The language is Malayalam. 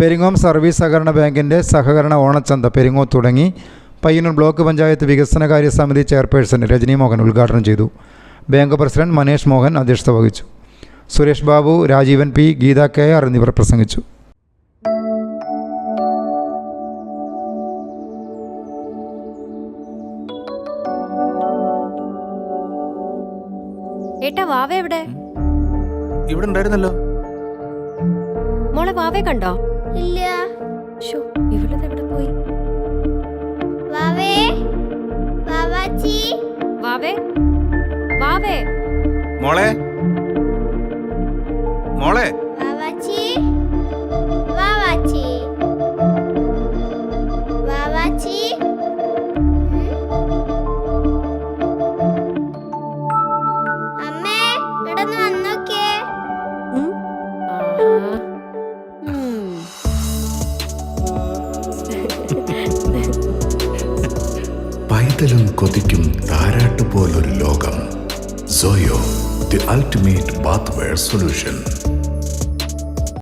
പെരിങ്ങോം സർവീസ് സഹകരണ ബാങ്കിൻ്റെ സഹകരണ ഓണച്ചന്ത പെരിങ്ങോം തുടങ്ങി പയ്യന്നൂർ ബ്ലോക്ക് പഞ്ചായത്ത് വികസനകാര്യ സമിതി ചെയർപേഴ്സൺ രജനി മോഹൻ ഉദ്ഘാടനം ചെയ്തു. ബാങ്ക് പ്രസിഡന്റ് മനേഷ് മോഹൻ അധ്യക്ഷത വഹിച്ചു. സുരേഷ് ബാബു, രാജീവൻ പി, ഗീത KR എന്നിവർ പ്രസംഗിച്ചു. ഏട്ടാ വാവ എവിടെ? ഇവിടെ ഉണ്ടായിരുന്നല്ലോ. മോളെ വാവേ കണ്ടോ? ഇല്ല. ഇവളത് എവിടെ പോയി? വാവേ, വാവാച്ചി, വാവേ, വാവേ, മോളെ, മോളെ, വാവാച്ചി, വാവാച്ചി, വാവാച്ചി. അമ്മേ, ഇടന്ന് വന്നോക്കേ. പൈതലും കൊതിക്കും താരാട്ടുപോലൊരു ലോകം. Soyo, the ultimate bathware solution.